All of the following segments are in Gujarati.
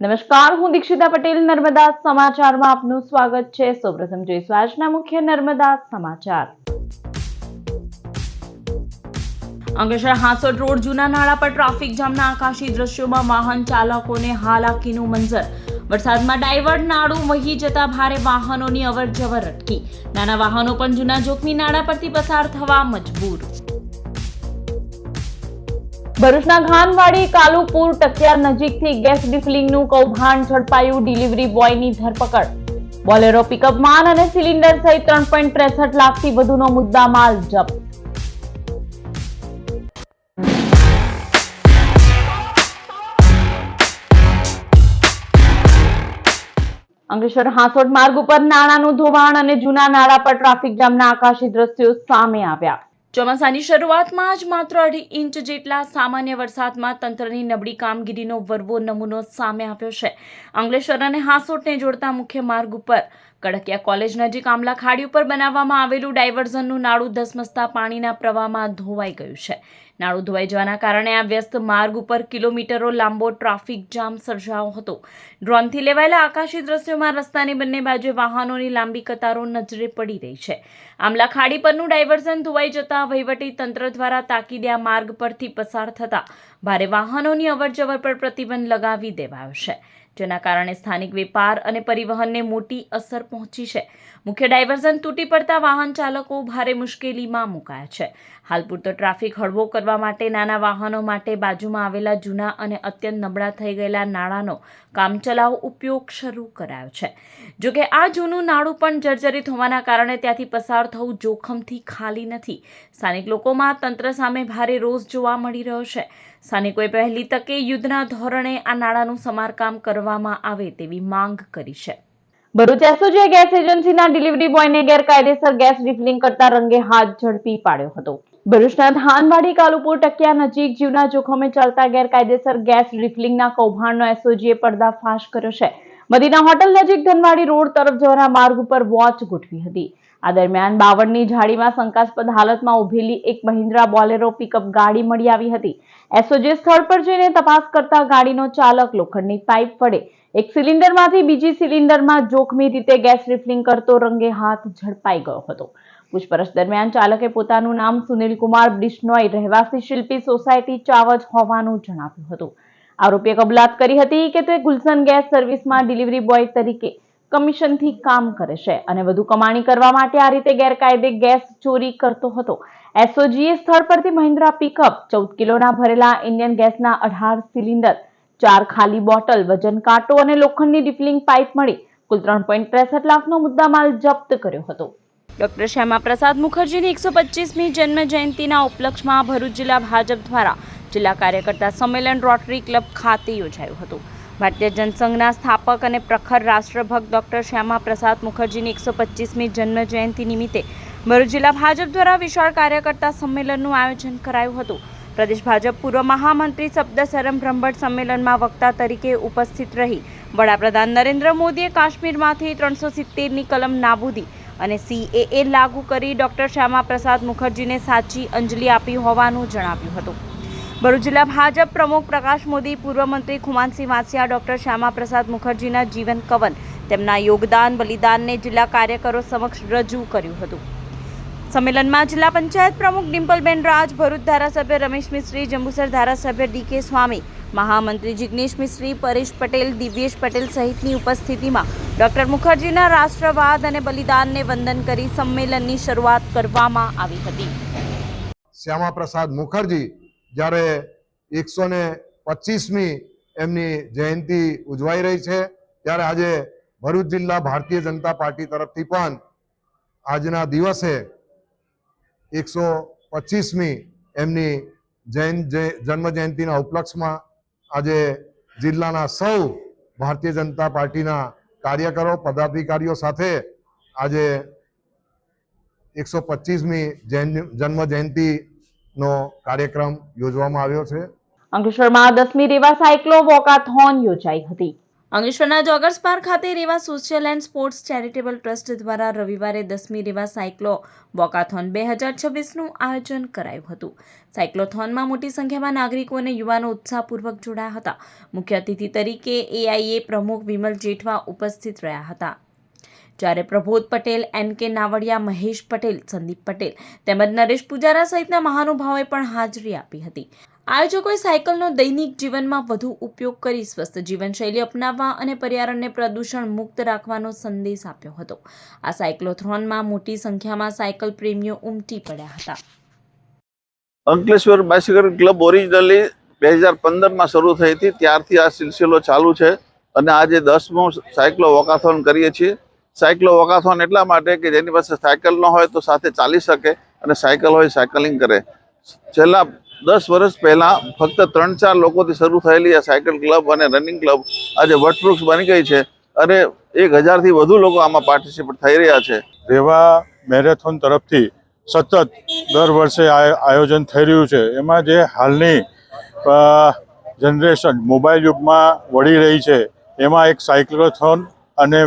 નમસ્કાર, હું દીક્ષિતા પટેલ નર્મદા સમાચારમાં આપનું સ્વાગત છે। સૌપ્રથમ જોઈશું આજના મુખ્ય નર્મદા સમાચાર। અંકલેશ્વર હાંસોટ રોડ જૂના નાળા પર ટ્રાફિક જામના આકાશી દ્રશ્યોમાં વાહન ચાલકોને હાલાકીનું મંજર। વરસાદમાં ડાયવર્ટ નાળું વહી જતા ભારે વાહનોની અવરજવર અટકી। નાના વાહનો પણ જૂના જોખમી નાળા પરથી પસાર થવા મજબૂર। ભરૂચના ખાનવાડી કાલુપુર ટકિયા નજીકથી ગેસ રિફિલિંગનું કૌભાંડ ઝડપાયું। ડિલિવરી બોયની ધરપકડ। બોલેરો પિકઅપ વાન અને સિલિન્ડર સહિત 3.63 લાખથી વધુનો મુદ્દામાલ જપ્ત। અંકલેશ્વર હાંસોટ માર્ગ ઉપર નાણાંનું ધોવાણ અને જૂના નાળા પર ટ્રાફિક જામના આકાશી દ્રશ્યો સામે આવ્યા। ચોમાસાની શરૂઆતમાં જ માત્ર 2.5 ઇંચ જેટલા સામાન્ય વરસાદમાં તંત્રની નબળી કામગીરીનો વરવો નમૂનો સામે આવ્યો છે। અંકલેશ્વર અને હાંસોટને જોડતા મુખ્ય માર્ગ ઉપર કડકિયા કોલેજ નજીક આમલા ખાડી ઉપર બનાવવામાં આવેલું ડાયવર્ઝનનું નાળું ધસમસતા પાણીના પ્રવાહમાં ધોવાઈ ગયું છે। નાળું ધોવાઈ જવાના કારણે આ વ્યસ્ત માર્ગ ઉપર કિલોમીટરો લાંબો ટ્રાફિક જામ સર્જાયો હતો। ડ્રોનથી લેવાયેલા આકાશી દ્રશ્યોમાં રસ્તાની બંને બાજુએ વાહનોની લાંબી કતારો નજરે પડી રહી છે। આમલા ખાડી પરનું ડાયવર્ઝન ધોવાઈ જતા વહીવટી તંત્ર દ્વારા તાકીદે આ માર્ગ પરથી પસાર થતા ભારે વાહનોની અવરજવર પર પ્રતિબંધ લગાવી દેવાયો છે, જેના કારણે સ્થાનિક વેપાર અને પરિવહનને મોટી અસર પહોંચી છે। મુખ્ય ડાયવર્ઝન તૂટી પડતા વાહન ચાલકો ભારે મુશ્કેલીમાં મુકાયા છે। હાલ પૂરતો ટ્રાફિક હળવો કરવા માટે નાના વાહનો માટે બાજુમાં આવેલા જૂના અને અત્યંત નબળા થઈ ગયેલા નાળાનો કામચલાઉ ઉપયોગ શરૂ કરાયો છે। જોકે આ જૂનું નાળું પણ જર્જરિત હોવાના કારણે ત્યાંથી પસાર થવું જોખમથી ખાલી નથી। સ્થાનિક લોકોમાં તંત્ર સામે ભારે રોષ જોવા મળી રહ્યો છે। સ્થાનિકોએ પહેલી તકે યુદ્ધના ધોરણે આ નાળાનું સમારકામ કરવામાં આવે તેવી માંગ કરી છે। ભરૂચ એસઓજીએ ગેસ એજન્સીના ડિલિવરી બોયને ગેરકાયદેસર ગેસ રિફિલિંગ કરતા રંગે હાથ ઝડપી પાડ્યો હતો। ભરૂચના ધાનવાડી કાલુપુર ટકિયા નજીક જીવના જોખમે ચાલતા ગેરકાયદેસર ગેસ રિફિલિંગના કૌભાંડનો એસઓજીએ પર્દાફાશ કર્યો છે। મદીના હોટલ નજીક ધનવાડી રોડ તરફ જવાના માર્ગ ઉપર વોચ ગોઠવી હતી। આ દરમિયાન બાવળની ઝાડીમાં શંકાસ્પદ હાલતમાં ઉભેલી એક મહિન્દ્રા બોલેરો પિકઅપ ગાડી મળી આવી હતી। એસઓજીએ સ્થળ પર જઈને તપાસ કરતા ગાડીનો ચાલક લોખંડની પાઇપ વડે એક સિલિન્ડરમાંથી બીજી સિલિન્ડરમાં જોખમી રીતે ગેસ રિફિલિંગ કરતો રંગે હાથ ઝડપાઈ ગયો હતો। પૂછપરછ દરમિયાન ચાલકે પોતાનું નામ સુનિલ કુમાર બિશ્નોઈ રહેવાસી શિલ્પી સોસાયટી ચાવજ હોવાનું જણાવ્યું હતું। આરોપીએ કબૂલાત કરી હતી કે તે ગુલશન ગેસ સર્વિસમાં ડિલિવરી બોય તરીકે કમિશનથી કામ કરે છે અને વધુ કમાણી કરવા માટે આ રીતે ગેરકાયદે ગેસ ચોરી કરતો હતો। એસઓજીએ સ્થળ પરથી મહિન્દ્રા પિકઅપ, 14 કિલોના ભરેલા ઇન્ડિયન ગેસના 18 સિલિન્ડર, 4 ખાલી બોટલ, વજન કાંટો અને લોખંડની રિફિલિંગ પાઇપ મળી કુલ 3.63 લાખનો મુદ્દામાલ જપ્ત કર્યો હતો। ડોક્ટર શ્યામાપ્રસાદ મુખર્જીની 125મી જન્મ જયંતિના ઉપલક્ષમાં ભરૂચ જિલ્લા ભાજપ દ્વારા જિલ્લા કાર્યકર્તા સંમેલન રોટરી ક્લબ ખાતે યોજાયું હતું। ભારતીય જનસંઘના સ્થાપક અને પ્રખર રાષ્ટ્રભક્ત ડોક્ટર શ્યામાપ્રસાદ મુખર્જીની 125મી જન્મ જયંતિ નિમિત્તે ભરૂચ જિલ્લા ભાજપ દ્વારા વિશાળ કાર્યકર્તા સંમેલનનું આયોજન કરાયું હતું। પ્રદેશ ભાજપ પૂર્વ મહામંત્રી શબ્દસરમ બ્રહ્મભટ્ટ સંમેલનમાં વક્તા તરીકે ઉપસ્થિત રહી વડાપ્રધાન નરેન્દ્ર મોદીએ કાશ્મીરમાંથી 370ની કલમ નાબૂદી અને CAA લાગુ કરી ડોક્ટર શ્યામાપ્રસાદ મુખર્જીને સાચી અંજલિ આપી હોવાનું જણાવ્યું હતું। ભરૂચ જિલ્લા ભાજપ પ્રમુખ પ્રકાશ મોદી, પૂર્વ મંત્રી ખુમાનસિંહ વાસિયા ડોક્ટર શ્યામાપ્રસાદ મુખર્જીના જીવન કવન, તેમના યોગદાન બલિદાનને જિલ્લા કાર્યકરો સમક્ષ રજૂ કર્યું હતું। સંમેલનમાં જિલ્લા પંચાયત પ્રમુખ ડિમ્પલબેન રાજ, ભરૂચ ધારાસભ્ય રમેશ મિસ્ત્રી, જંબુસર ધારાસભ્ય DK સ્વામી, મહામંત્રી જિગ્નેશ મિસ્ત્રી, પરેશ પટેલ, દિવ્યેશ પટેલ સહિતની ઉપસ્થિતિમાં ડોક્ટર મુખર્જીના રાષ્ટ્રવાદ અને બલિદાનને વંદન કરી સંમેલનની શરૂઆત કરવામાં આવી હતી। શ્યામાપ્રસાદ મુખર્જી જ્યારે 125મી એમની જયંતિ ઉજવાઈ રહી છે ત્યારે આજે ભરૂચ જિલ્લા ભારતીય જનતા પાર્ટી તરફથી પણ આજના દિવસે 125મી એમની જન્મ જયંતિના ઉપલક્ષમાં આજે જિલ્લાના સૌ ભારતીય જનતા પાર્ટીના કાર્યકરો, પદાધિકારીઓ સાથે આજે 125મી જન્મ જયંતિનો કાર્યક્રમ યોજવામાં આવ્યો છે। અંકલેશ્વરમાં 10મી રેવા સાયક્લો વોકાથોન યોજાઈ હતી। અંકલેશ્વરના જોગર્સ પાર્ક ખાતે Reva social and sports charitable trust દ્વારા રવિવારે 10મી રેવા સાયક્લો વોકાથોન 2026નું આયોજન કરાયું હતું. સાયક્લોથોનમાં મોટી સંખ્યામાં નાગરિકો અને યુવાનો ઉત્સાહપૂર્વક જોડાયા હતા. મુખ્ય અતિથિ તરીકે એઆઈએ પ્રમુખ વિમલ જેઠવા ઉપસ્થિત રહ્યા હતા, જ્યારે પ્રબોધ પટેલ, એન.કે. નાવડિયા, મહેશ પટેલ, સંદીપ પટેલ તેમજ નરેશ પૂજારા સહિતના મહાનુભાવોએ પણ હાજરી આપી હતી. આયોજકોએ સાયકલનો દૈનિક જીવનમાં વધુ ઉપયોગ કરી સ્વસ્થ જીવનશૈલી અપનાવવા અને પર્યાવરણને પ્રદૂષણ મુક્ત રાખવાનો સંદેશ આપ્યો હતો. આ સાયક્લોથોનમાં મોટી સંખ્યામાં સાયકલ પ્રેમીઓ ઉમટી પડ્યા હતા. અંકલેશ્વર બાઇસિકલ ક્લબ ઓરિજિનલી 2015માં શરૂ થઈ હતી, ત્યારથી આ સિલસિલો ચાલુ છે અને આજે 10મો સાયકલો વોકાથોન કરીએ છીએ. સાયકલો વોકાથોન એટલા માટે કે જેની પાસે સાયકલ ન હોય તો સાથે ચાલી શકે અને સાયકલ હોય સાયકલિંગ કરે. છેલ્લા 10 વર્ષ પહેલાં ફક્ત 3-4 લોકોથી શરૂ થયેલી આ સાયકલ ક્લબ અને રનિંગ ક્લબ આજે વટવૃક્ષ બની ગઈ છે અને 1000થી વધુ લોકો આમાં પાર્ટિસિપેટ થઈ રહ્યા છે. રેવા મેરેથોન તરફથી સતત દર વર્ષે આયોજન થઈ રહ્યું છે. એમાં જે હાલની જનરેશન મોબાઈલ યુગમાં વળી રહી છે, એમાં એક સાયક્લોથોન અને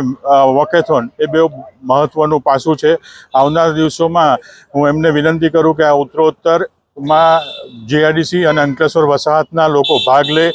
વોકેથોન એ બે મહત્વનું પાસું છે. આવનારા દિવસોમાં હું એમને વિનંતી કરું કે આ ઉત્તરોત્તરમાં જીઆઈડીસી અને અંકલેશ્વર વસાહતના લોકો ભાગ લે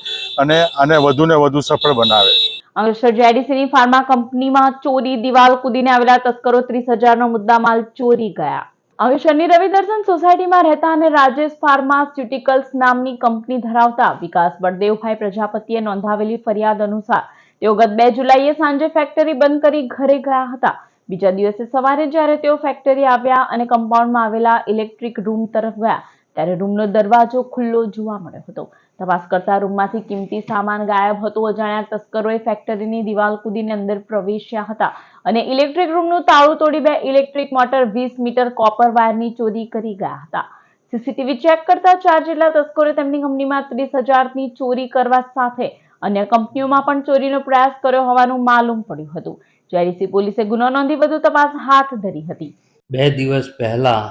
અને આને વધુને વધુ સફળ બનાવે. અંકલેશ્વર જીઆઈડીસીની ફાર્મા કંપનીમાં ચોરી, દિવાલ કૂદીને આવેલા તસ્કરો 30,000નો મુદ્દામાલ ચોરી ગયા. અંકલેશ્વરની રવિદર્શન સોસાયટીમાં રહેતા અને રાજેશ ફાર્માસ્યુટિકલ્સ નામની કંપની ધરાવતા વિકાસ બળદેવભાઈ પ્રજાપતિએ નોંધાવેલી ફરિયાદ અનુસાર તેઓ ગત 2 જુલાઈએ સાંજે ફેક્ટરી બંધ કરી ઘરે ગયા હતા. બીજા દિવસે સવારે જ્યારે તેઓ ફેક્ટરી આવ્યા અને કમ્પાઉન્ડમાં આવેલા ઇલેક્ટ્રિક રૂમ તરફ ગયા ત્યારે રૂમનો દરવાજો ખુલ્લો જોવા મળ્યો હતો. તપાસ કરતા રૂમમાંથી કિંમતી સામાન ગાયબ હતો. અજાણ્યા તસ્કરોએ ફેક્ટરીની દિવાલ કૂદીને અંદર પ્રવેશ્યા હતા અને ઇલેક્ટ્રિક રૂમનું તાળું તોડી 2 ઇલેક્ટ્રિક મોટર, 20 મીટર કોપર વાયરની ચોરી કરી ગયા હતા. સીસીટીવી ચેક કરતા 4 જેટલા તસ્કરોએ તેમની કંપનીમાં 30,000ની ચોરી કરવા સાથે અન્ય કંપનીઓમાં પણ ચોરીનો પ્રયાસ કર્યો હોવાનું માલુમ પડ્યું હતું. જીઆઈડીસી પોલીસે ગુનો નોંધી વધુ તપાસ હાથ ધરી હતી. 2 દિવસ પહેલાં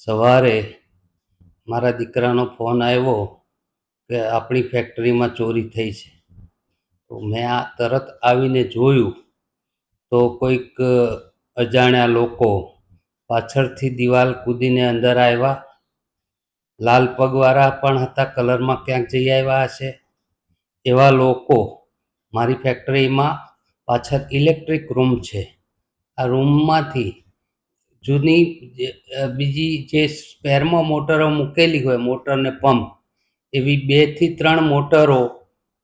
સવારે મારા દીકરાનો ફોન આવ્યો કે આપણી ફેક્ટરીમાં ચોરી થઈ છે. તો મેં આ તરત આવીને જોયું તો કોઈક અજાણ્યા લોકો પાછળથી દિવાલ કૂદીને અંદર આવ્યા. લાલ પગવાળા પણ હતા, કલરમાં ક્યાંક જઈ આવ્યા હશે. એવા લોકો મારી ફેક્ટરીમાં પાછળ ઇલેક્ટ્રિક રૂમ છે, આ રૂમમાંથી જૂની બીજી જે સ્પેરમાં મોટરો મૂકેલી હોય, મોટર ને પંપ, એવી 2 થી 3 મોટરો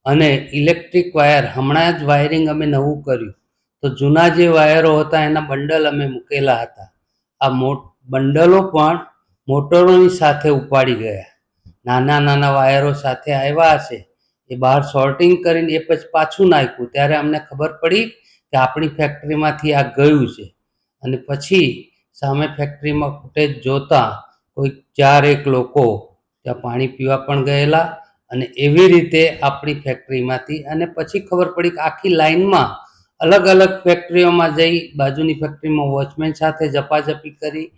અને ઇલેક્ટ્રિક વાયર, હમણાં જ વાયરિંગ અમે નવું કર્યું તો જૂના જે વાયરો હતા એના બંડલ અમે મૂકેલા હતા. આ બંડલો પણ મોટરોની સાથે ઉપાડી ગયા. નાના નાના વાયરો સાથે આવ્યા હશે, એ બહાર શોર્ટિંગ કરીને એ પછી પાછું નાખ્યું ત્યારે અમને ખબર પડી કે આપણી ફેક્ટરીમાંથી આ ગયું છે. અને પછી સામે ફેક્ટરીમાં ફૂટેજ જોતા કોઈ 4-1 લોકો ત્યાં પાણી પીવા પણ ગયેલા અને એવી રીતે આપણી ફેક્ટરીમાંથી. અને પછી ખબર પડી કે આખી લાઈનમાં અલગ અલગ ફેક્ટરીઓમાં જઈ બાજુની ફેક્ટરીમાં વોચમેન સાથે ઝપાઝપી કરી.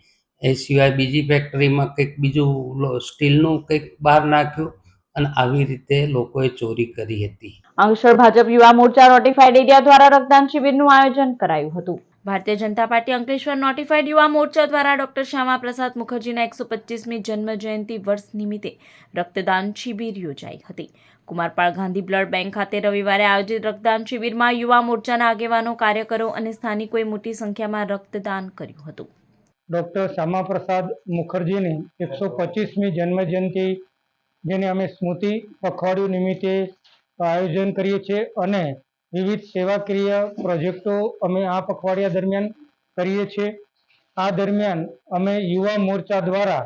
એ સિવાય બીજી ફેક્ટરીમાં કંઈક બીજું સ્ટીલનું કંઈક બહાર નાખ્યું અને આવી રીતે લોકોએ ચોરી કરી હતી. અંકલેશ્વર ભાજપ યુવા મોરચા નોટિફાઈડ એરિયા દ્વારા રક્તદાન શિબિરનું આયોજન કરાયું હતું. ભારતીય જનતા પાર્ટી અંકલેશ્વર નોટિફાઈડ યુવા મોરચા દ્વારા ડોક્ટર શ્યામા પ્રસાદ મુખર્જીના 125મી જન્મ જયંતિ વર્ષ નિમિત્તે રક્તદાન શિબિર યોજાઈ હતી. કુમારપાળ ગાંધી બ્લડ બેંક ખાતે રવિવારે આયોજિત રક્તદાન શિબિરમાં યુવા મોરચાના આગેવાનો, કાર્યકરો અને સ્થાનિકોએ મોટી સંખ્યામાં રક્તદાન કર્યું હતું. ડૉક્ટર શ્યામા પ્રસાદ મુખર્જીની 125મી જન્મજયંતિ, જેને અમે સ્મૃતિ પખવાડિયું નિમિત્તે આયોજન કરીએ છીએ અને વિવિધ સેવાકીય પ્રોજેક્ટો અમે આ પખવાડિયા દરમિયાન કરીએ છીએ. આ દરમિયાન અમે યુવા મોરચા દ્વારા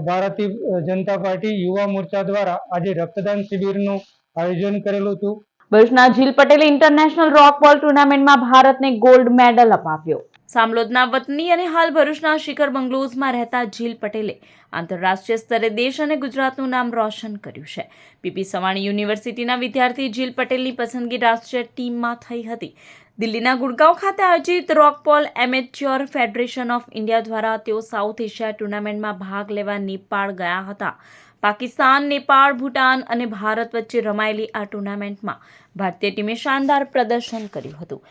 ભારતીય જનતા પાર્ટી યુવા મોરચા દ્વારા આજે રક્તદાન શિબિરનું આયોજન કરેલું હતું. ભરૂચના જીલ પટેલે ઇન્ટરનેશનલ રોકબોલ ટુર્નામેન્ટમાં ભારતને ગોલ્ડ મેડલ અપાવ્યો. સામલોદના વતની અને હાલ ભરૂચના શિખર બંગલોઝમાં રહેતા જીલ પટેલે આંતરરાષ્ટ્રીય સ્તરે દેશ અને ગુજરાતનું નામ રોશન કર્યું છે. પીપી સવાણી યુનિવર્સિટીના વિદ્યાર્થી જીલ પટેલની પસંદગી રાષ્ટ્રીય ટીમમાં થઈ હતી. દિલ્હીના ગુડગાંવ ખાતે આયોજિત રોકબોલ એમેચ્યોર ફેડરેશન ઓફ ઇન્ડિયા દ્વારા તેઓ સાઉથ એશિયા ટુર્નામેન્ટમાં ભાગ લેવા નેપાળ ગયા હતા. પાકિસ્તાન, નેપાળ, ભૂટાન અને ભારત વચ્ચે રમાયેલી આ ટુર્નામેન્ટમાં ભારતીય ટીમે શાનદાર પ્રદર્શન કર્યું હતું.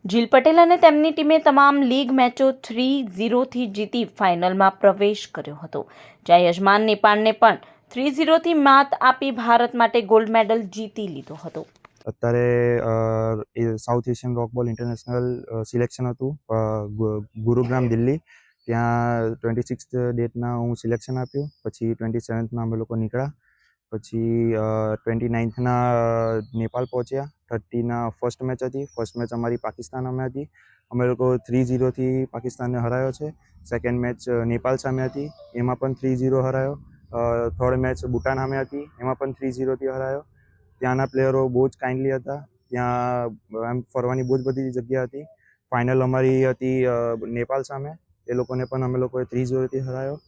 જીલ પટેલ અને તેમની ટીમે તમામ લીગ મેચો 3-0થી જીતી ફાઇનલમાં પ્રવેશ કર્યો હતો, જ્યાં યજમાન નેપાળને પણ 3-0થી માત આપી ભારત માટે ગોલ્ડ મેડલ જીતી લીધો હતો. અત્યારે સાઉથ એશિયન રોકબોલ ઇન્ટરનેશનલ સિલેક્શન હતું ગુરુગ્રામ, દિલ્હી. ત્યાં 26th ડેટના હું સિલેક્શન આપ્યું. પછી 27થના અમે લોકો નીકળ્યા. પછી 29થના નેપાળ પહોંચ્યા. 30ના ફર્સ્ટ મેચ હતી. ફર્સ્ટ મેચ અમારી પાકિસ્તાન સામે હતી. અમે લોકો 3-0થી પાકિસ્તાનને હરાયો છે. સેકન્ડ મેચ નેપાળ સામે હતી, એમાં પણ 3-0 હરાયો. થર્ડ મેચ ભૂટાન સામે હતી, એમાં પણ 3-0થી હરાયો. ત્યાંના પ્લેયરો બહુ જ કાઇન્ડલી હતા. ત્યાં એમ ફરવાની બહુ જ બધી જગ્યા હતી. ફાઇનલ અમારી હતી નેપાળ સામે, એ લોકોને પણ અમે લોકોએ 3-0થી હરાયો.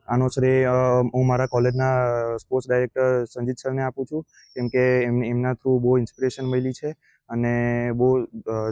આનો શ્રેય હું મારા કોલેજના સ્પોર્ટ્સ ડાયરેક્ટર સંજીત સરને આપું છું, કેમ કે એમના થ્રુ બહુ ઇન્સ્પિરેશન મળી છે અને બહુ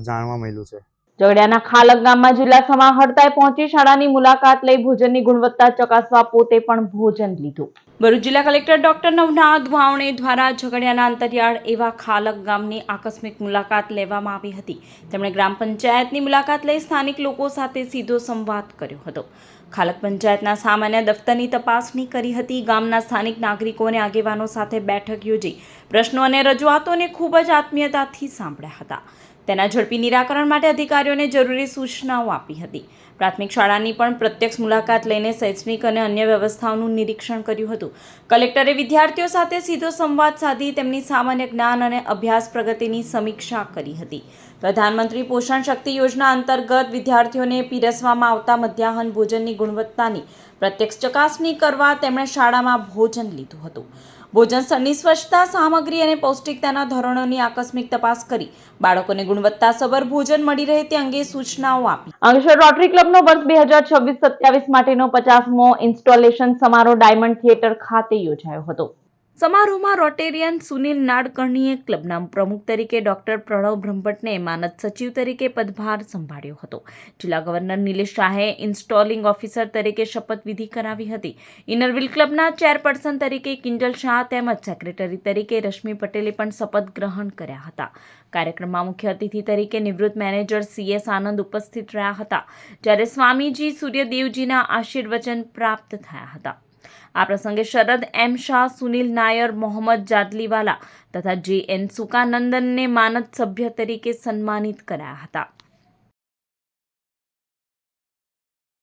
જાણવા મળ્યું છે. ઝઘડિયાના ખાલક ગામમાં જિલ્લા સમાહર્તાએ પહોંચી શાળાની મુલાકાત લઈ ભોજનની ગુણવત્તા ચકાસવા પોતે પણ ભોજન લીધું. ભરૂચ જિલ્લા કલેક્ટર ડોક્ટર નવનાથ વાવણે દ્વારા ઝઘડિયાના અંતરિયાળ એવા ખાલક ગામની આકસ્મિક મુલાકાત લેવામાં આવી હતી. તેમણે ગ્રામ પંચાયતની મુલાકાત લઈ સ્થાનિક લોકો સાથે સીધો સંવાદ કર્યો હતો. ખાલક પંચાયતના સામાન્ય દફતરની તપાસણી કરી હતી. ગામના સ્થાનિક નાગરિકો અને આગેવાનો સાથે બેઠક યોજી પ્રશ્નો અને રજૂઆતોને ખૂબ જ આત્મીયતાથી સાંભળ્યા હતા. તેના ઝડપી નિરાકરણ માટે અધિકારીઓને જરૂરી સૂચનાઓ આપી હતી. પ્રાથમિક શાળાની પણ પ્રત્યક્ષ મુલાકાત લઈને શૈક્ષણિક અને અન્ય વ્યવસ્થાઓનું નિરીક્ષણ કર્યું હતું. કલેક્ટરે વિદ્યાર્થીઓ સાથે સીધો સંવાદ સાધી તેમની સામાન્ય જ્ઞાન અને અભ્યાસ પ્રગતિની સમીક્ષા કરી હતી. પ્રધાનમંત્રી પોષણ શક્તિ યોજના અંતર્ગત વિદ્યાર્થીઓને પીરસવામાં આવતા મધ્યાહન ભોજનની ગુણવત્તાની પ્રત્યક્ષ ચકાસણી કરવા તેમણે શાળામાં ભોજન લીધું હતું. ભોજન સ્થળની સ્વચ્છતા, સામગ્રી અને પૌષ્ટિકતાના ધોરણોની આકસ્મિક તપાસ કરી બાળકોને ગુણવત્તાસભર ભોજન મળી રહે તે અંગે સૂચનાઓ આપી. અંકલેશ્વર રોટરી ક્લબનો વર્ષ 2026-27 માટેનો 50મો ઇન્સ્ટોલેશન સમારોહ ડાયમંડ થિયેટર ખાતે યોજાયો હતો. સમારોહમાં રોટેરિયન સુનિલ નાડકર્ણીએ ક્લબના પ્રમુખ તરીકે ડોક્ટર પ્રણવ બ્રહ્મભટ્ટને માનદ સચિવ તરીકે પદભાર સંભાળ્યો હતો. જિલ્લા ગવર્નર નિલેશ શાહે ઇન્સ્ટોલિંગ ઓફિસર તરીકે શપથવિધિ કરાવી હતી. ઇનરવિલ ક્લબના ચેરપર્સન તરીકે કિંજલ શાહ તેમજ સેક્રેટરી તરીકે રશ્મિ પટેલે પણ શપથ ગ્રહણ કર્યા હતા. કાર્યક્રમમાં મુખ્ય અતિથિ તરીકે નિવૃત્ત મેનેજર CS આનંદ ઉપસ્થિત રહ્યા હતા, જ્યારે સ્વામીજી સૂર્યદેવજીના આશીર્વચન પ્રાપ્ત થયા હતા. આ પ્રસંગે શરદ M શાહ, સુનિલ નાયર, મોહમ્મદ જાદલીવાલા તથા JN સુકાનંદનને માનદ સભ્ય તરીકે સન્માનિત કરાયા હતા.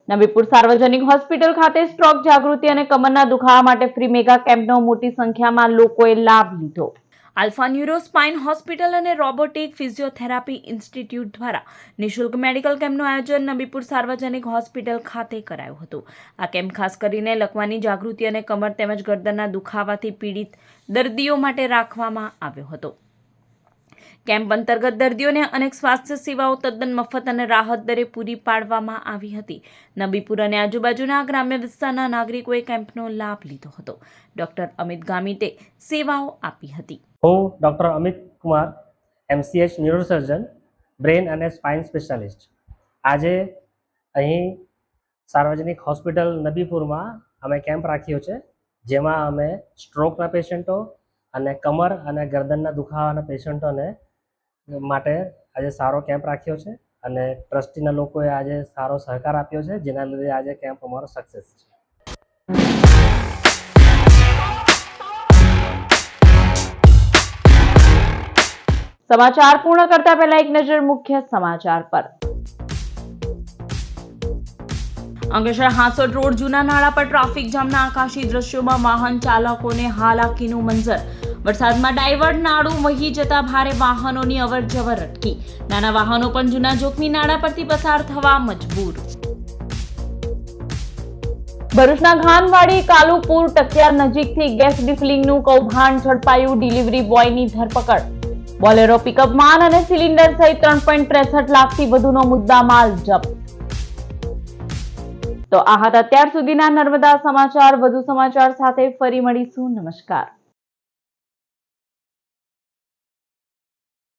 નબીપુર સાર્વજનિક હોસ્પિટલ ખાતે સ્ટ્રોક જાગૃતિ અને કમરના દુખાવા માટે ફ્રી મેગા કેમ્પનો મોટી સંખ્યામાં લોકોએ લાભ લીધો. આલ્ફા ન્યુરો સ્પાઇન હોસ્પિટલ અને રોબોટિક ફિઝિયોથેરાપી ઇન્સ્ટિટ્યૂટ દ્વારા નિઃશુલ્ક મેડિકલ કેમ્પનું આયોજન નબીપુર સાર્વજનિક હોસ્પિટલ ખાતે કરાયું હતું. આ કેમ્પ ખાસ કરીને લકવાની જાગૃતિ અને કમર તેમજ ગરદનના દુખાવાથી પીડિત દર્દીઓ માટે રાખવામાં આવ્યો હતો. કેમ્પ અંતર્ગત દર્દીઓને અનેક સ્વાસ્થ્ય સેવાઓ તદ્દન મફત અને રાહત દરે પૂરી પાડવામાં આવી હતી. નબીપુર અને આજુબાજુના ગ્રામ્ય વિસ્તારના નાગરિકોએ કેમ્પનો લાભ લીધો હતો. ડોક્ટર અમિત ગામિતે સેવાઓ આપી હતી. હું doctor Amit Kumar, MCH neurosurgeon, brain અને સ્પાઇન સ્પેશિયાલિસ્ટ. આજે અહીં સાર્વજનિક હોસ્પિટલ નબીપુરમાં અમે કેમ્પ રાખ્યો છે, જેમાં અમે સ્ટ્રોકના પેશન્ટો અને કમર અને ગરદનના દુખાવાના પેશન્ટોને માટે આજે સારો કેમ્પ રાખ્યો છે અને ટ્રસ્ટીના લોકોએ આજે સારો સહકાર આપ્યો છે, જેના લીધે આજે કેમ્પ અમારો સક્સેસ છે. સમાચાર પૂર્ણ કરતા પહેલા એક નજર મુખ્ય સમાચાર પર. અંકલેશ્વર હાંસોડ રોડ જૂના નાળા પર ટ્રાફિક જામના આકાશી દ્રશ્યોમાં વાહન ચાલકોને હાલાકીનું મંજર. વરસાદમાં ડાયવર્ટ નાળું વહી જતા ભારે વાહનોની અવરજવર અટકી. નાના વાહનો પણ જૂના જોખમી નાળા પરથી પસાર થવા મજબૂર. ભરૂચના ઘાનવાડી કાલુપુર ટકિયાર નજીકથી ગેસ ડિફિલિંગનું કૌભાંડ ઝડપાયું. ડિલિવરી બોયની ધરપકડ. બોલેરો પિકઅપ વાન અને સિલિન્ડર સહિત 3.63 લાખથી વધુનો મુદ્દામાલ જપ્ત. તો આ હતા અત્યાર સુધીના નર્મદા સમાચાર. વધુ સમાચાર સાથે ફરી મળીશું. નમસ્કાર.